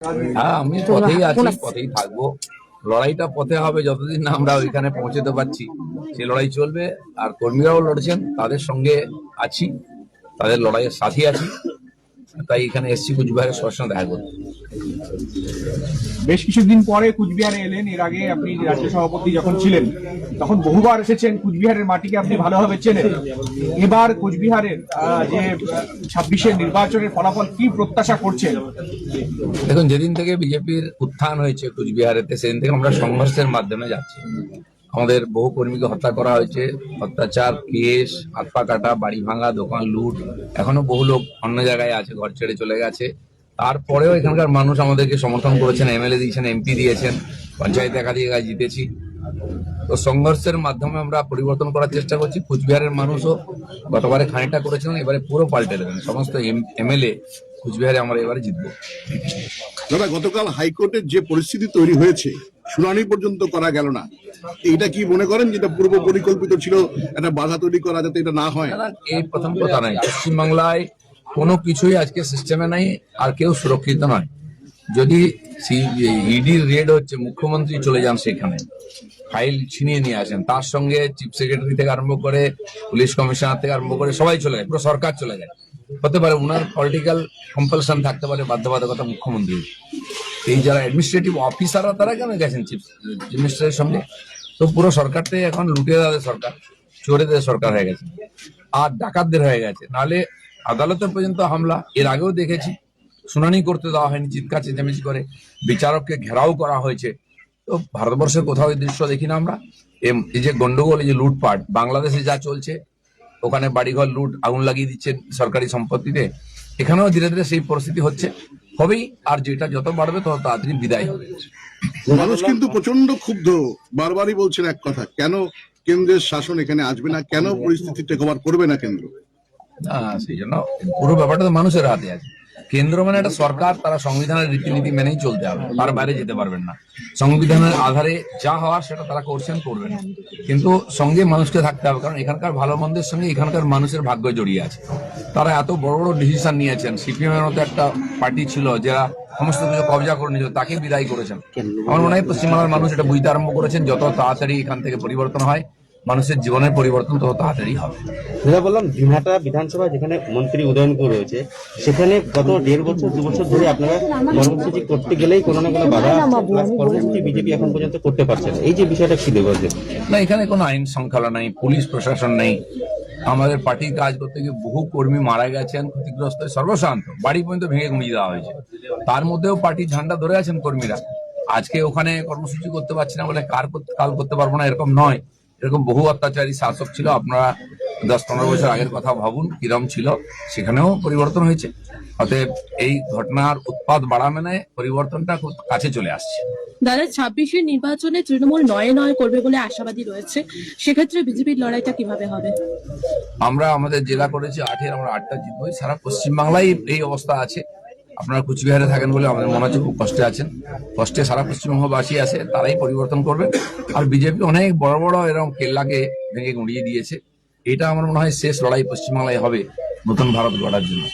হ্যাঁ, আমি পথেই আছি, পথেই থাকবো। লড়াইটা পথে হবে যতদিন না আমরা ওইখানে পৌঁছতে পারছি, সেই লড়াই চলবে। আর কর্মীরাও লড়ছেন, তাদের সঙ্গে আছি, তাদের লড়াইয়ের সাথী আছি। তাই এখানে এসছি কুচবিহারের সবার সঙ্গে দেখা করতে। বেশ কিছুদিন পরে কুচবিহারে এলেন। এর আগে আপনি রাজ্য সভাপতি যখন ছিলেন তখন বহুবার এসেছেন, কুচবিহারের মাটিকে আপনি ভালোভাবে চেনেন। এবার কুচবিহারের যে 26-এর নির্বাচনের ফলাফল কি প্রত্যাশা করছেন? দেখুন, যেদিন থেকে বিজেপির উত্থান হয়েছে কুচবিহারেতে, সেদিন থেকে আমরা সংঘর্ষের মাধ্যমে যাচ্ছি। আমাদের বহু কর্মীকে হত্যা করা হয়েছে, অত্যাচার, কেস, হাত পা কাটা, বাড়ি ভাঙা, দোকান লুট। এখনো বহু লোক অন্য জায়গায় আছে, ঘর ছেড়ে চলে গেছে। তারপরেও এখানকার মানুষ আমাদেরকে সমর্থন করেছেন, এমএলএ দিয়েছেন, এমপি দিয়েছেন, পঞ্চায়েত একাধিক জায়গায় জিতেছি। তো সংঘর্ষের মাধ্যমে আমরা পরিবর্তন করার চেষ্টা করছি। কুচবিহারের মানুষও গতবারে খানিকটা করেছিলেন, এবারে পুরো পাল্টে দেবেন। সমস্ত এমএলএ কুচবিহারে আমরা এবারে জিতবো। দাদা, গতকাল হাইকোর্টের যে পরিস্থিতি তৈরি হয়েছে, শুনানি পর্যন্ত করা গেল না, এটা কি মনে করেন যেটা পূর্ব পরিকল্পিত ছিল, একটা বাধা তৈরি করা যাতে এটা না হয়? এই প্রথম কথা নয়, পশ্চিমবাংলায় কোনো কিছুই আজকে সিস্টেমে নাই, আর কেউ সুরক্ষিত নয়। যদি ইডির রেড হচ্ছে, মুখ্যমন্ত্রী চলে যান সেখানে, ফাইল ছিনিয়ে নিয়ে আসেন, তার সঙ্গে চিফ সেক্রেটারি থেকে আরম্ভ করে পুলিশ কমিশনার থেকে আরম্ভ করে সবাই চলে যায়, পুরো সরকার চলে যায়। হতে পারে উনার পলিটিক্যাল কম্পালশন থাকতে পারে, বাধ্যবাধকতা মুখ্যমন্ত্রী। এই যারা অ্যাডমিনিস্ট্রেটিভ অফিসাররা তারা কেন গেছেন চিফ মিনিস্টারের সঙ্গে? তো পুরো সরকারটাই এখন লুটেরাদের সরকার, চোরেদের সরকার হয়ে গেছে, আর ডাকাতদের হয়ে গেছে। নাহলে আদালতের পর্যন্ত হামলা এর আগেও দেখেছি, শুনানি করতে দেওয়া হয়নি, চিৎকার চেঁচামেচি করে বিচারককে ঘেরাও করা হয়েছে। তো ভারতবর্ষের কোথাও এই দৃশ্য দেখি না আমরা। এই যে গন্ডগোল, এই যে লুটপাট বাংলাদেশে যা চলছে, ওখানে বাড়িঘর লুট, আগুন লাগিয়ে দিচ্ছেন সরকারি সম্পত্তিতে, এখানেও ধীরে ধীরে সেই পরিস্থিতি হচ্ছে, হবেই। আর যেটা যত বাড়বে তত তাড়াতাড়ি বিদায় হবে। মানুষ কিন্তু প্রচন্ড ক্ষুব্ধ, বারবারই বলছেন এক কথা, কেন কেন্দ্রের শাসন এখানে আসবে না, কেন পরিস্থিতি টেক ওভার করবে না কেন্দ্র? না, সেই জন্য পুরো ব্যাপারটা তো মানুষের হাতে আছে। কেন্দ্র মানে একটা সরকার, তারা সংবিধানের রীতিনীতি মেনেই চলতে হবে, তার বাইরে যেতে পারবেন না। সংবিধানের আধারে যা হওয়ার সেটা তারা করছেন, করবেন, কিন্তু সঙ্গে মানুষকে থাকতে হবে। কারণ এখানকার ভালো মন্দের সঙ্গে এখানকার মানুষের ভাগ্য জড়িয়ে আছে। তারা এত বড় বড় ডিসিশন নিয়েছেন। সিপিএম এর মতো একটা পার্টি ছিল যারা সমস্ত কিছু কবজা করে নিয়েছিল, তাকে বিদায় করেছেন। আমার মনে হয় পশ্চিমবাংলার মানুষ এটা বুঝতে আরম্ভ করেছেন। যত তাড়াতাড়ি এখান থেকে পরিবর্তন হয়, মানুষের জীবনের পরিবর্তন তত তাড়াতাড়ি হবে। যেটা বললাম, দিনহাটা বিধানসভা যেখানে মন্ত্রী উদয়নপুর রয়েছে, সেখানে গত 1.5 বছর 2 বছর ধরে আপনারা কর্মসূচি করতে গেলেই কোনো না কোনো বাধা কর্মসূচি বিজেপি এখন পর্যন্ত করতে পারছে না। এই যে বিষয়টা কি দেবো? না, এখানে কোনো আইন শৃঙ্খলা নেই, পুলিশ প্রশাসন নেই। আমাদের পার্টির কাজ করতে গিয়ে বহু কর্মী মারা গেছেন, ক্ষতিগ্রস্ত, সর্বশান্ত, বাড়ি পর্যন্ত ভেঙে গুঁড়িয়ে দেওয়া হয়েছে। তার মধ্যেও পার্টির ঝান্ডা ধরে আছেন কর্মীরা। আজকে ওখানে কর্মসূচি করতে পারছি না বলে কাল করতে পারবো না, এরকম নয়। এরকম বহু অত্যাচারী শাসক ছিল। আপনারা 10-15 বছর আগের কথা ভাবুন কিরম ছিল, সেখানেও পরিবর্তন হয়েছে। অতএব এই ঘটনার উৎপাদ বাড়া মেনে পরিবর্তনটা খুব কাছে চলে আসছে। দাদা, 26-এর নির্বাচনে তৃণমূল 9 করবে বলে আশাবাদী রয়েছে, সেক্ষেত্রে বিজেপির লড়াইটা কিভাবে হবে? আমরা আমাদের জেলা করেছি 8-এর, আমরা 8টা জিতবো। সারা পশ্চিমবাংলায় এই অবস্থা আছে। আপনারা কুচবিহারে থাকেন বলে আমাদের মনে হচ্ছে খুব কষ্টে আছেন। কষ্টে সারা পশ্চিমবঙ্গবাসী আছে, তারাই পরিবর্তন করবে। আর বিজেপি অনেক বড় বড় এরকম কেল্লাকে ভেঙে গুঁড়িয়ে দিয়েছে। এটা আমার মনে হয় শেষ লড়াই পশ্চিমবাংলায় হবে নতুন ভারত গড়ার জন্য।